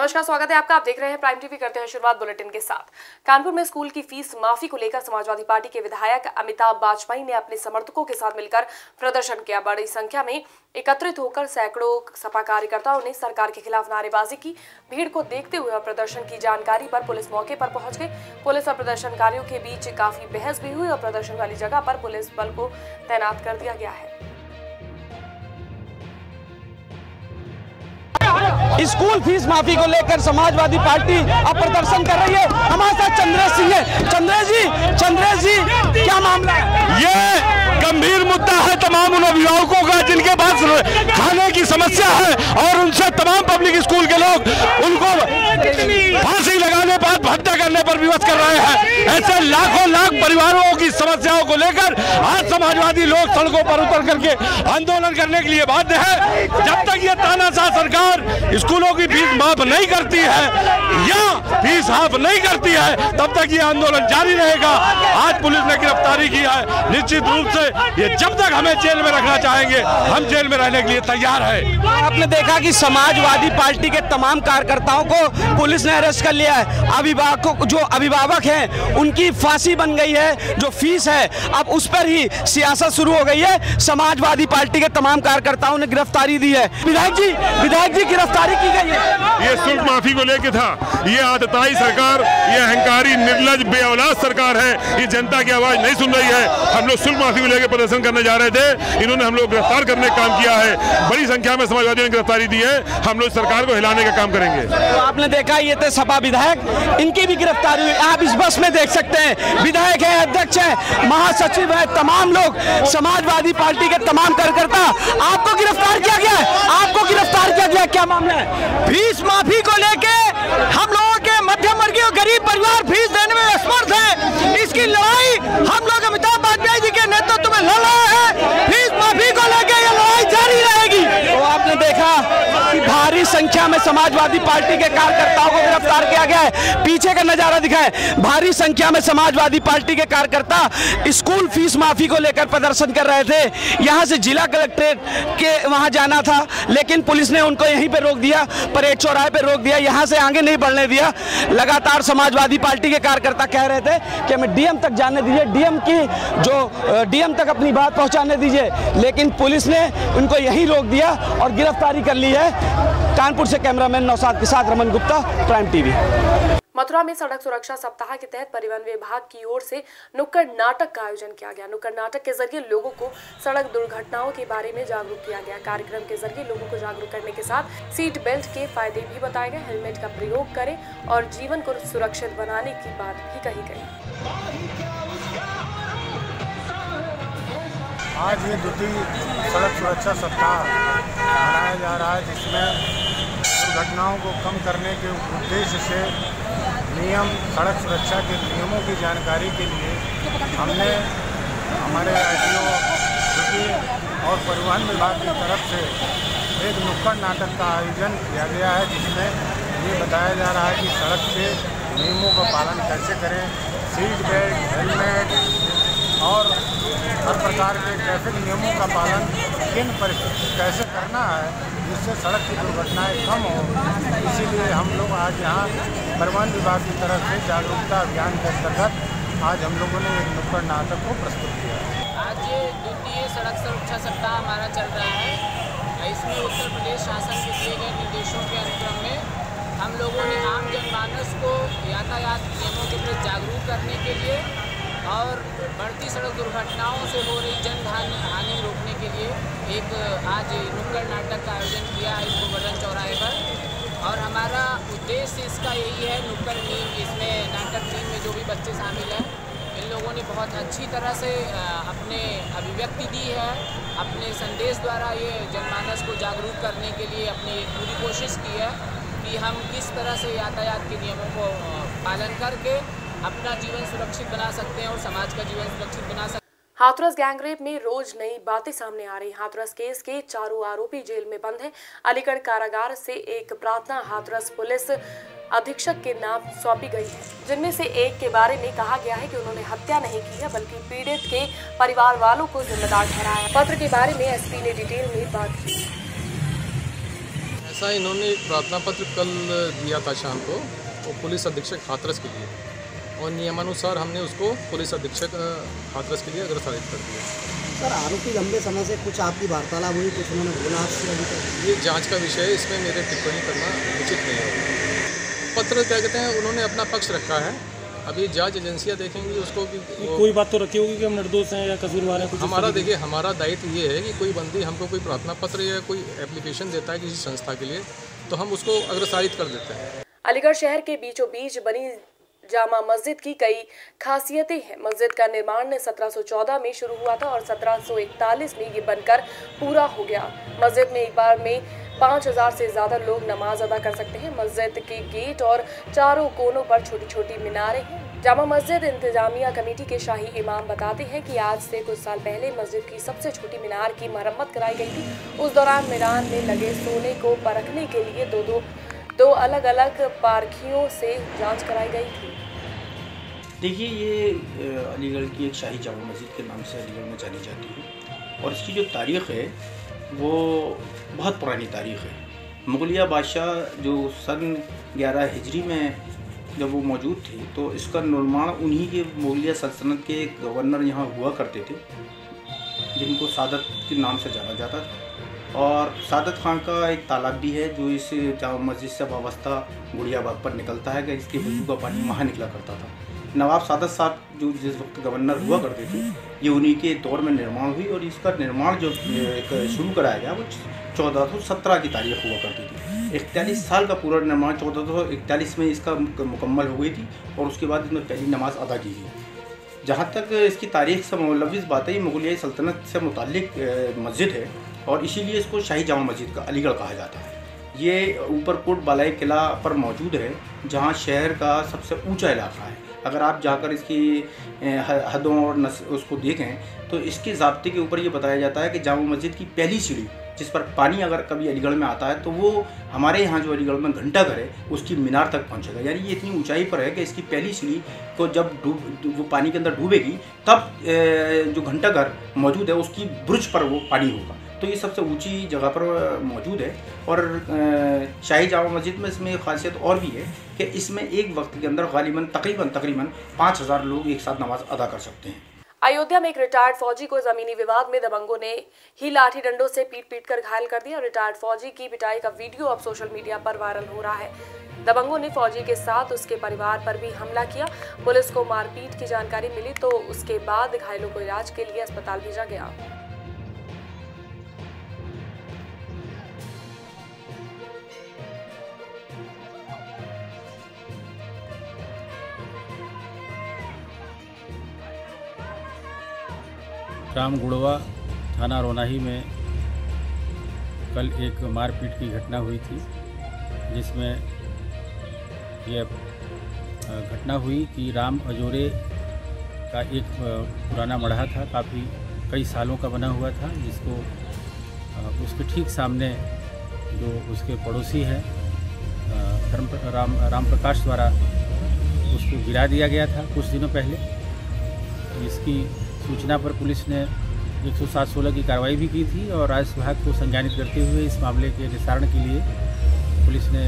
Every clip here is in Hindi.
नमस्कार, स्वागत है आपका। आप देख रहे हैं प्राइम टीवी। करते हैं शुरुआत बुलेटिन के साथ। कानपुर में स्कूल की फीस माफी को लेकर समाजवादी पार्टी के विधायक अमिताभ बाजपेयी ने अपने समर्थकों के साथ मिलकर प्रदर्शन किया। बड़ी संख्या में एकत्रित होकर सैकड़ों सपा कार्यकर्ताओं ने सरकार के खिलाफ नारेबाजी की। भीड़ को देखते हुए प्रदर्शन की जानकारी पर पुलिस मौके पर पहुंच गई। पुलिस और प्रदर्शनकारियों के बीच काफी बहस भी हुई और प्रदर्शन वाली जगह पर पुलिस बल को तैनात कर दिया गया है। स्कूल फीस माफी को लेकर समाजवादी पार्टी अब प्रदर्शन कर रही है। हमारे साथ चंद्रेश सिंह है। चंद्रेश जी, क्या मामला है? ये गंभीर मुद्दा है तमाम उन अभिभावकों का जिनके पास खाने की समस्या है और उनसे तमाम पब्लिक स्कूल के लोग उनको फांसी लगाने पर हत्या करने पर विवश कर रहे हैं। ऐसे लाखों लाख परिवारों की समस्याओं को लेकर आज समाजवादी लोग सड़कों पर उतर करके आंदोलन करने के लिए बाध्य है। जब तक ये तानाशाह सरकार स्कूलों की फीस माफ नहीं करती है या फीस हाफ नहीं करती है, तब तक ये आंदोलन जारी रहेगा। आज पुलिस ने गिरफ्तारी की है। निश्चित रूप से ये जब तक हमें जेल में रखना चाहेंगे, हम जेल में रहने के लिए तैयार है। आपने देखा कि समाजवादी पार्टी के तमाम कार्यकर्ताओं को पुलिस ने अरेस्ट कर लिया है। अभिभावकों जो अभिभावक हैं उनकी फांसी बन गई है। जो फीस है अब उस पर ही सियासत शुरू हो गई है। समाजवादी पार्टी के तमाम कार्यकर्ताओं ने गिरफ्तारी दी है। विधायक जी गिरफ्तारी की गई है। ये शुल्क माफी को लेकर था। ये आतताई सरकार, ये अहंकारी निर्लज बेऔलाद सरकार है। ये जनता की आवाज नहीं सुन रही है। हम लोग शुल्क माफी को लेकर प्रदर्शन करने जा रहे थे, इन्होंने हम लोग गिरफ्तार करने का काम किया है। बड़ी संख्या में समाजवादियों ने गिरफ्तारी दी है। हम लोग सरकार को हिलाने का काम करेंगे। तो आपने देखा ये थे सपा विधायक, इनकी भी गिरफ्तारी हुई। आप इस बस में देख सकते हैं, विधायक है, अध्यक्ष है, महासचिव है, तमाम लोग समाजवादी पार्टी के तमाम कार्यकर्ता। आपको गिरफ्तार किया गया है। आपको गिरफ्तार किया गया, क्या मामला है? फीस माफी को लेके हम लोगों के मध्यम वर्गीय गरीब परिवार फीस देने में असमर्थ है। इसकी लड़ाई हम लोग अमिताभ बाजपेयी जी के नेतृत्व में लड़ रहे हैं। फीस माफी को लेके ये लड़ाई जारी रहेगी। तो आपने देखा कि भारी संख्या में समाजवादी पार्टी के कार्यकर्ताओं को गिरफ्तार किया गया है। पीछे का नजारा दिखाएं, भारी संख्या में समाजवादी पार्टी के कार्यकर्ता स्कूल फीस माफी को लेकर प्रदर्शन कर रहे थे। यहां से जिला कलेक्ट्रेट के वहां जाना था, लेकिन पुलिस ने उनको यहीं पे रोक दिया, परेड चौराहे पे रोक दिया, यहां से आगे नहीं बढ़ने दिया। लगातार समाजवादी पार्टी के कार्यकर्ता कह रहे थे कि हमें डीएम तक जाने दीजिए, डीएम तक अपनी बात पहुंचाने दीजिए, लेकिन पुलिस ने उनको यहीं रोक दिया और गिरफ्तारी कर ली है। कानपुर से कैमरामैन नौशाद के साथ रमन गुप्ता, प्राइम टीवी। मथुरा में सड़क सुरक्षा सप्ताह के तहत परिवहन विभाग की ओर से नुक्कड़ नाटक का आयोजन किया गया। नुक्कड़ नाटक के जरिए लोगों को सड़क दुर्घटनाओं के बारे में जागरूक किया गया। कार्यक्रम के जरिए लोगों को जागरूक करने के साथ सीट बेल्ट के फायदे भी बताए गए। हेलमेट का प्रयोग करें और जीवन को सुरक्षित बनाने की बात भी कही गई। आज ये द्वितीय सड़क सुरक्षा सप्ताह मनाया जा रहा है, जिसमें दुर्घटनाओं को कम करने के उद्देश्य से नियम, सड़क सुरक्षा के नियमों की जानकारी के लिए हमने हमारे आरटीओ और परिवहन विभाग की तरफ से एक नुक्कड़ नाटक का आयोजन किया गया है, जिसमें ये बताया जा रहा है कि सड़क के नियमों का पालन कैसे करें, सीट बेल्ट, हेलमेट और हर प्रकार के ट्रैफिक नियमों का पालन किन परिस्थिति कैसे करना है, जिससे सड़क की दुर्घटनाएं कम हो। इसीलिए हम लोग आज यहाँ परिवहन विभाग की तरफ से जागरूकता अभियान के अंतर्गत आज हम लोगों ने एक नुक्कड़ नाटक को प्रस्तुत किया। आज ये द्वितीय सड़क सुरक्षा सप्ताह हमारा चल रहा है। इसमें उत्तर प्रदेश शासन के दिए गए निर्देशों के अनुक्रम में हम लोगों ने आम जनमानस को यातायात नियमों के प्रति जागरूक करने के लिए और बढ़ती सड़क दुर्घटनाओं से हो रही जन हानि रोकने के लिए एक आज नुक्कड़ नाटक का आयोजन किया है इसको गोवर्धन चौराहे पर। और हमारा उद्देश्य इसका यही है, नुक्कड़ टीम, इसमें नाटक टीम में जो भी बच्चे शामिल हैं, इन लोगों ने बहुत अच्छी तरह से अपने अभिव्यक्ति दी है। अपने संदेश द्वारा ये जनमानस को जागरूक करने के लिए अपनी पूरी कोशिश की है कि हम किस तरह से यातायात के नियमों को पालन करके अपना जीवन सुरक्षित बना सकते हैं और समाज का जीवन सुरक्षित बना सकते हैं। हाथरस गैंगरेप में रोज नई बातें सामने आ रही। हाथरस केस के चारों आरोपी जेल में बंद हैं। अलीगढ़ कारागार से एक प्रार्थना हाथरस पुलिस अधीक्षक के नाम सौंपी गई है, जिनमें से एक के बारे में कहा गया है कि उन्होंने हत्या नहीं की है, बल्कि पीड़ित के परिवार वालों को जिम्मेदार ठहराया। पत्र के बारे में एसपी ने डिटेल में बात की। ऐसा इन्होंने एक प्रार्थना पत्र कल दिया था शाम को, वो पुलिस अधीक्षक हाथरस के लिए, और नियमानुसार हमने उसको पुलिस अधीक्षक हाथरस के लिए अग्रसारित कर दिया। सर, आरोपी लंबे समय से कुछ आपकी वार्तालाप हुई, कुछ उन्होंने बोला आपसे अभी तक? ये जांच का विषय है, इसमें मेरे टिप्पणी करना उचित नहीं है। पत्र क्या कहते हैं, उन्होंने अपना पक्ष रखा है, अभी जांच एजेंसियां देखेंगी उसको कि कोई बात तो रखी होगी कि हम निर्दोष हैं या कसूरवार हैं। हमारा देखिए, हमारा दायित्व ये है कि कोई बंदी हमको कोई प्रार्थना पत्र या कोई एप्लीकेशन देता है किसी संस्था के लिए, तो हम उसको अग्रसारित कर देते हैं। अलीगढ़ शहर के बीचों बीच बनी जामा मस्जिद की कई खासियतें हैं। मस्जिद का निर्माण 1714 में शुरू हुआ था और 1741 में ये बनकर पूरा हो गया। मस्जिद में एक बार में 5000 से ज़्यादा लोग नमाज अदा कर सकते हैं। मस्जिद के गेट और चारों कोनों पर छोटी छोटी मीनारें हैं। जामा मस्जिद इंतजामिया कमेटी के शाही इमाम बताते हैं कि आज से कुछ साल पहले मस्जिद की सबसे छोटी मीनार की मरम्मत कराई गई थी। उस दौरान मीनार में लगे सोने को परखने के लिए दो अलग अलग पारखियों से जांच कराई गई थी। देखिए, ये अलीगढ़ की एक शाही जामा मस्जिद के नाम से अलीगढ़ में जानी जाती है और इसकी जो तारीख़ है वो बहुत पुरानी तारीख़ है। मुगलिया बादशाह जो सन 11 हिजरी में जब वो मौजूद थे, तो इसका निर्माण उन्हीं के मुगलिया सल्तनत के गवर्नर यहाँ हुआ करते थे, जिनको सादत के नाम से जाना जाता था। और सादत खान का एक तालाब भी है जो इस जामा मस्जिद से वाबस्ता गुड़िया बाग पर निकलता है, कि इसके वजू का पानी वहाँ निकला करता था। नवाब सादत साहब जो जिस वक्त गवर्नर हुआ करते थे, ये उन्हीं के दौर में निर्माण हुई और इसका निर्माण जो शुरू कराया गया वो 1417 की तारीख हुआ करती थी। 41 साल का पूरा निर्माण 1441 में इसका मुकम्मल हो गई थी और उसके बाद इसमें पहली नमाज अदा की गई। जहाँ तक इसकी तारीख से मुलविस बात है, ये मुगलिया सल्तनत से मुताल्लिक मस्जिद है और इसीलिए इसको शाही जामा मस्जिद का अलीगढ़ कहा जाता है। ये ऊपरकोट बालाई किला पर मौजूद है, जहाँ शहर का सबसे ऊंचा इलाका है। अगर आप जाकर इसकी हदों और उसको देखें तो इसके ज़ाब्ते के ऊपर ये बताया जाता है कि जामा मस्जिद की पहली सीढ़ी जिस पर पानी अगर कभी अलीगढ़ में आता है तो वो हमारे यहाँ जो अलीगढ़ में घंटाघर है उसकी मीनार तक पहुँचेगा। यानी ये इतनी ऊंचाई पर है कि इसकी पहली सीढ़ी को जब वो पानी के अंदर डूबेगी तब जो घंटाघर मौजूद है उसकी बुर्ज पर वो पानी होगा। तो ये सबसे ऊंची जगह पर मौजूद है। और शाही जामा मस्जिद में इसमें खासियत और भी है कि इसमें एक वक्त के अंदर तकरीबन 5000 लोग एक साथ नमाज अदा कर सकते हैं। अयोध्या में एक रिटायर्ड फौजी को जमीनी विवाद में दबंगों ने ही लाठी डंडों से पीट कर घायल कर दिया। रिटायर्ड फौजी की पिटाई का वीडियो अब सोशल मीडिया पर वायरल हो रहा है। दबंगों ने फौजी के साथ उसके परिवार पर भी हमला किया। पुलिस को मारपीट की जानकारी मिली तो उसके बाद घायलों को इलाज के लिए अस्पताल भेजा गया। रामगुड़वा थाना रोनाही में कल एक मारपीट की घटना हुई थी, जिसमें यह घटना हुई कि राम अजोरे का एक पुराना मढ़ा था, काफ़ी कई सालों का बना हुआ था, जिसको उसके ठीक सामने जो उसके पड़ोसी हैं राम प्रकाश द्वारा उसको गिरा दिया गया था कुछ दिनों पहले। इसकी सूचना पर पुलिस ने 107-16 की कार्रवाई भी की थी और राजस्व विभाग को संज्ञानित करते हुए इस मामले के निस्तारण के लिए पुलिस ने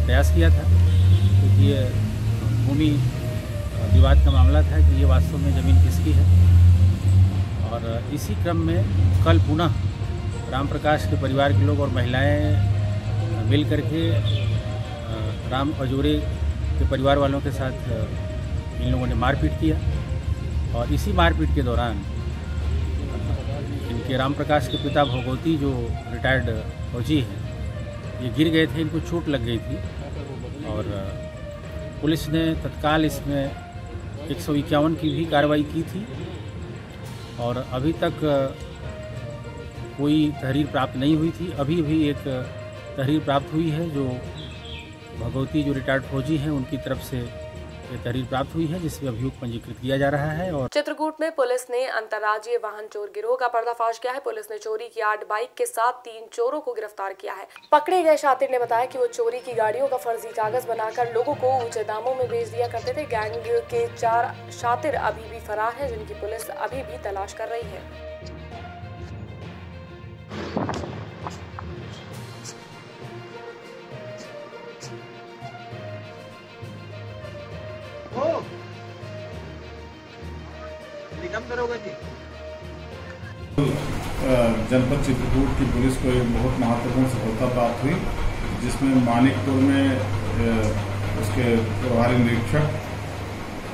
प्रयास किया था, क्योंकि ये भूमि विवाद का मामला था कि ये वास्तव में ज़मीन किसकी है। और इसी क्रम में कल पुनः राम प्रकाश के परिवार के लोग और महिलाएं मिल करके राम अजोरे के परिवार वालों के साथ इन लोगों ने मारपीट किया और इसी मारपीट के दौरान इनके राम प्रकाश के पिता भगवती जो रिटायर्ड फौजी हैं, ये गिर गए थे, इनको चोट लग गई थी और पुलिस ने तत्काल इसमें 151 की भी कार्रवाई की थी और अभी तक कोई तहरीर प्राप्त नहीं हुई थी। अभी भी एक तहरीर प्राप्त हुई है जो भगवती जो रिटायर्ड फौजी हैं उनकी तरफ से ये तहरीर प्राप्त हुई है, जिसमें अभियोग पंजीकृत किया जा रहा है। और चित्रकूट में पुलिस ने अंतर्राज्यीय वाहन चोर गिरोह का पर्दाफाश किया है। पुलिस ने चोरी की 8 बाइक के साथ 3 चोरों को गिरफ्तार किया है। पकड़े गए शातिर ने बताया कि वो चोरी की गाड़ियों का फर्जी कागज बनाकर लोगों को ऊंचे दामों में बेच दिया करते थे। गैंग के 4 शातिर अभी भी फरार हैं, जिनकी पुलिस अभी भी तलाश कर रही है। जनपद चित्रकूट की पुलिस को एक बहुत महत्वपूर्ण सफलता प्राप्त हुई, जिसमें मानिकपुर में उसके प्रभारी निरीक्षक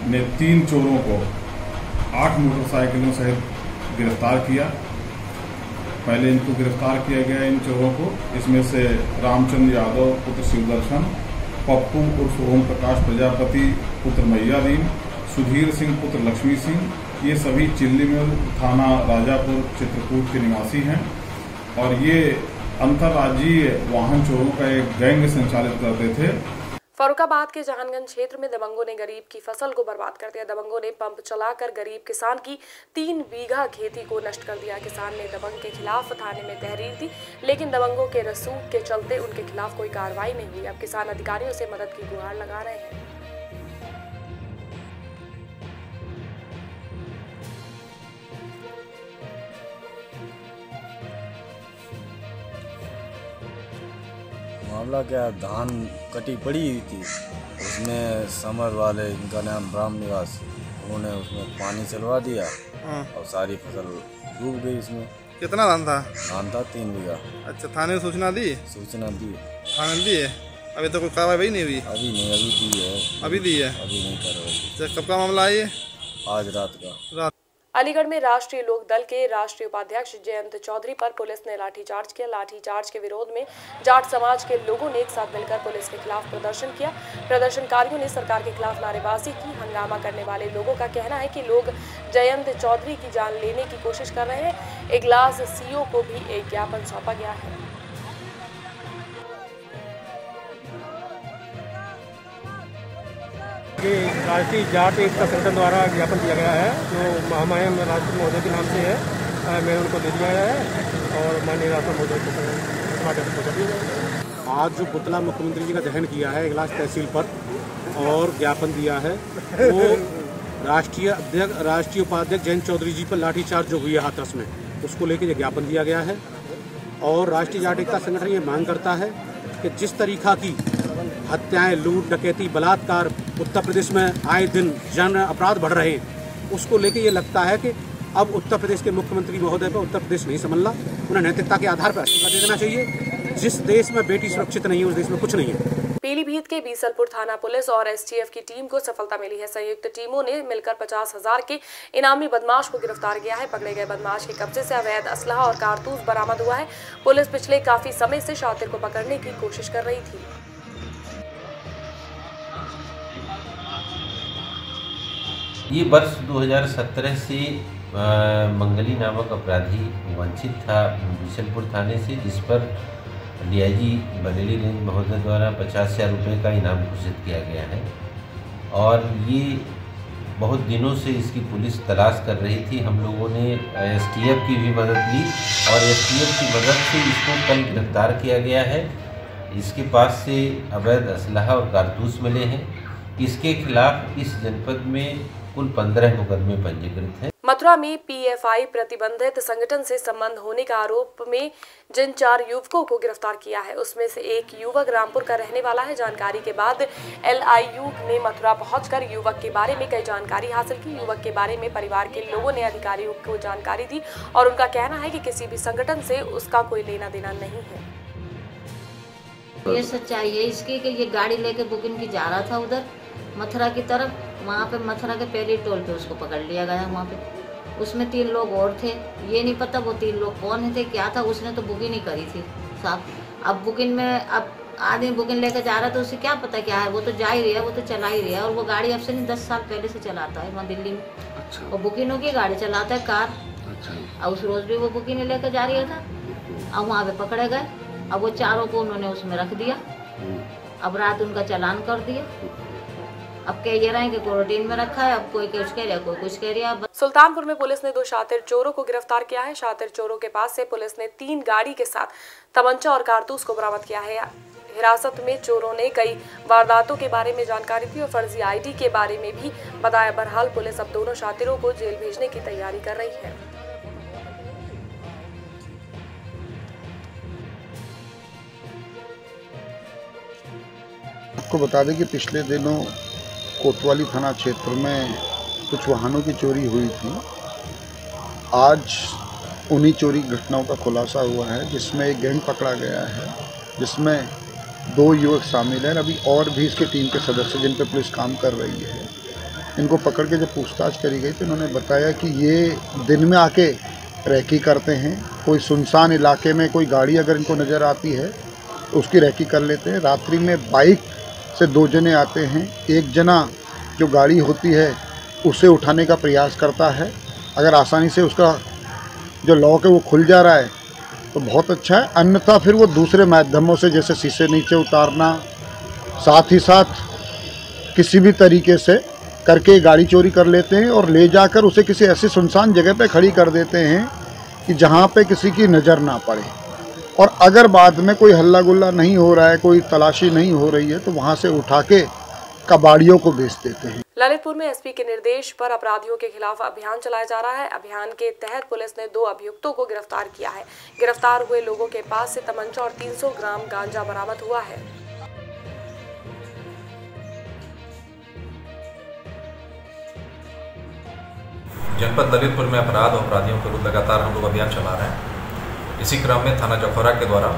ने 3 चोरों को 8 मोटरसाइकिलों सहित गिरफ्तार किया। पहले इनको गिरफ्तार किया गया इन चोरों को, इसमें से रामचंद्र यादव पुत्र शिवदर्शन, पप्पू उर्फ ओम प्रकाश प्रजापति पुत्र मैयादीन, सुधीर सिंह पुत्र लक्ष्मी सिंह, ये सभी चिल्लीमिल थाना राजापुर चित्रकूट के निवासी हैं और ये अंतर्राज्यीय वाहन चोरों का एक गैंग संचालित करते थे। फर्रुखाबाद के जहानगंज क्षेत्र में दबंगों ने गरीब की फसल को बर्बाद कर दिया। दबंगों ने पंप चलाकर गरीब किसान की 3 बीघा खेती को नष्ट कर दिया। किसान ने दबंग के खिलाफ थाने में तहरीर दी, लेकिन दबंगों के रसूख के चलते उनके खिलाफ कोई कार्रवाई नहीं हुई। अब किसान अधिकारियों से मदद की गुहार लगा रहे हैं। मामला क्या, धान कटी पड़ी हुई थी, उसमें समर वाले, इनका नाम राम निवास, उन्होंने उसमें पानी चलवा दिया और सारी फसल डूब गई। इसमें कितना धान था? धान था 3 बीघा। अच्छा, थाने में सूचना दी? सूचना दी, थाने दी है। अभी तो कोई कार्रवाई नहीं हुई? अभी नहीं, अभी दी है। अभी दी है? अभी नहीं कार्रवाई। कब का मामला है ये? आज रात का। अलीगढ़ में राष्ट्रीय लोक दल के राष्ट्रीय उपाध्यक्ष जयंत चौधरी पर पुलिस ने लाठीचार्ज किया। लाठीचार्ज के विरोध में जाट समाज के लोगों ने एक साथ मिलकर पुलिस के खिलाफ प्रदर्शन किया। प्रदर्शनकारियों ने सरकार के खिलाफ नारेबाजी की। हंगामा करने वाले लोगों का कहना है कि लोग जयंत चौधरी की जान लेने की कोशिश कर रहे हैं। इगलास सीओ को भी एक ज्ञापन सौंपा गया है। राष्ट्रीय जाट एकता संगठन द्वारा ज्ञापन दिया गया है, जो महामहिम राष्ट्रपति महोदय के नाम से है। मैंने उनको दे दिया है और माननीय राष्ट्रपति महोदय को माध्यम से दिया है। आज जो पुतला मुख्यमंत्री जी का दहन किया है इगलास तहसील पर और ज्ञापन दिया है, वो राष्ट्रीय उपाध्यक्ष जयंत चौधरी जी पर लाठीचार्ज जो हुई है हाथरस में, उसको लेकर ये ज्ञापन दिया गया है। और राष्ट्रीय जाट एकता संगठन ये मांग करता है कि जिस तरीका की हत्याएं, लूट, डकैती, बलात्कार उत्तर प्रदेश में आए दिन जन अपराध बढ़ रहे हैं, उसको लेके ये लगता है कि अब उत्तर प्रदेश के मुख्यमंत्री महोदय पर उत्तर प्रदेश नहीं संभला, उन्हें नैतिकता के आधार पर इस्तीफा दे देना चाहिए। जिस देश में बेटी सुरक्षित नहीं है, उस देश में कुछ नहीं है। पीलीभीत के बीसलपुर थाना पुलिस और एसटीएफ की टीम को सफलता मिली है। संयुक्त टीमों ने मिलकर 50,000 के इनामी बदमाश को गिरफ्तार किया है। पकड़े गए बदमाश के कब्जे से अवैध असलहा और कारतूस बरामद हुआ है। पुलिस पिछले काफी समय से शातिर को पकड़ने की कोशिश कर रही थी। ये वर्ष 2017 से मंगली नामक अपराधी वंचित था बीसलपुर थाने से, जिस पर डीआईजी बरेली रेंज महोदय द्वारा 50,000 रुपये का इनाम घोषित किया गया है। और ये बहुत दिनों से इसकी पुलिस तलाश कर रही थी। हम लोगों ने एसटीएफ की भी मदद ली और एसटीएफ की मदद से इसको कल गिरफ्तार किया गया है। इसके पास से अवैध असलहा और कारतूस मिले हैं। इसके खिलाफ इस जनपद में कुल 15 मुकदमे पंजीकृत हैं। मथुरा में पीएफआई प्रतिबंधित संगठन से संबंध होने का आरोप में जिन 4 युवकों को गिरफ्तार किया है, उसमें से एक युवक रामपुर का रहने वाला है। जानकारी के बाद एलआईयू ने मथुरा पहुंचकर युवक के बारे में कई जानकारी हासिल की। युवक के बारे में परिवार के लोगों ने अधिकारियों को जानकारी दी और उनका कहना है कि किसी भी संगठन से उसका कोई लेना देना नहीं है। ये सच्चाई है इसकी कि ये गाड़ी लेके बुकिंग की जा रहा था उधर मथुरा की तरफ। वहाँ पे मथुरा के पहले टोल पे उसको पकड़ लिया गया। वहाँ पे उसमें 3 लोग और थे। ये नहीं पता वो 3 लोग कौन थे, क्या था। उसने तो बुकिंग ही करी थी साहब। अब बुकिंग में अब आदमी बुकिंग लेकर जा रहा है तो उसे क्या पता क्या है। वो तो जा ही रहा है, वो तो चला ही रहा है। और वो गाड़ी अब से नहीं 10 साल पहले से चलाता है वहाँ दिल्ली में। अच्छा। और बुकिंगों की गाड़ी चलाता है, कार। अच्छा। और उस रोज भी वो बुकिंग लेकर जा रहा था। अब वहाँ पे पकड़े गए। अब वो 4 को उन्होंने उसमें रख दिया। अब रात उनका चालान कर दिया। अब कह रहे हैं कि क्वारंटीन में रखा है। अब कोई कुछ कह रहा है, कोई कुछ कह रहा है। सुल्तानपुर में पुलिस ने 2 शातिर चोरों को गिरफ्तार किया है। शातिर चोरों के पास से पुलिस ने 3 गाड़ी के साथ तमंचा और कारतूस को बरामद किया है। हिरासत में चोरों ने कई वारदातों के बारे में जानकारी दी और फर्जी आईडी के बारे में भी बताया। बहरहाल पुलिस अब दोनों शातिरों को जेल भेजने की तैयारी कर रही है। आपको बता दें कि पिछले दिनों कोतवाली थाना क्षेत्र में कुछ वाहनों की चोरी हुई थी आज उन्हीं चोरी घटनाओं का खुलासा हुआ है जिसमें एक गैंग पकड़ा गया है जिसमें 2 युवक शामिल हैं। अभी और भी इसके टीम के सदस्य जिन पर पुलिस काम कर रही है, इनको पकड़ के जब पूछताछ करी गई तो इन्होंने बताया कि ये दिन में आके रैकी करते हैं। कोई सुनसान इलाके में कोई गाड़ी अगर इनको नज़र आती है तो उसकी रैकी कर लेते हैं। रात्रि में बाइक से 2 जने आते हैं, एक जना जो गाड़ी होती है उसे उठाने का प्रयास करता है। अगर आसानी से उसका जो लॉक है वो खुल जा रहा है तो बहुत अच्छा है, अन्यथा फिर वो दूसरे माध्यमों से जैसे शीशे नीचे उतारना, साथ ही साथ किसी भी तरीके से करके गाड़ी चोरी कर लेते हैं और ले जाकर उसे किसी ऐसी सुनसान जगह पे खड़ी कर देते हैं कि जहाँ पे किसी की नज़र ना पड़े। और अगर बाद में कोई हल्ला गुल्ला नहीं हो रहा है, कोई तलाशी नहीं हो रही है, तो वहाँ से उठा के कबाड़ियों को बेच देते हैं। ललितपुर में एसपी के निर्देश पर अपराधियों के खिलाफ अभियान चलाया जा रहा है। अभियान के तहत पुलिस ने 2 अभियुक्तों को गिरफ्तार किया है। गिरफ्तार हुए लोगों के पास से तमंचा और 300 ग्राम गांजा बरामद हुआ है। जनपद ललितपुर में अपराध और अपराधियों के विरुद्ध लगातार हम लोग अभियान चला रहे हैं। इसी क्रम में थाना जखौरा के द्वारा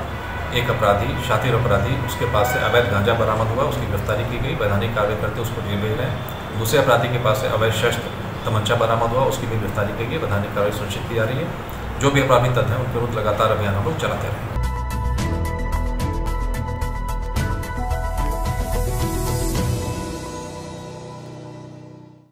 एक अपराधी, शातिर अपराधी, उसके पास से अवैध गांजा बरामद हुआ, उसकी गिरफ्तारी की गई। वैधानिक कार्रवाई करते उसको जेल भेज रहे हैं। दूसरे अपराधी के पास से अवैध शस्त्र तमंचा बरामद हुआ, उसकी भी गिरफ्तारी की गई। वैधानिक कार्रवाई सुनिश्चित की जा रही है। जो भी अपराधी तत्व हैं उनके विरुद्ध लगातार अभियान हम लोग चलाते रहे।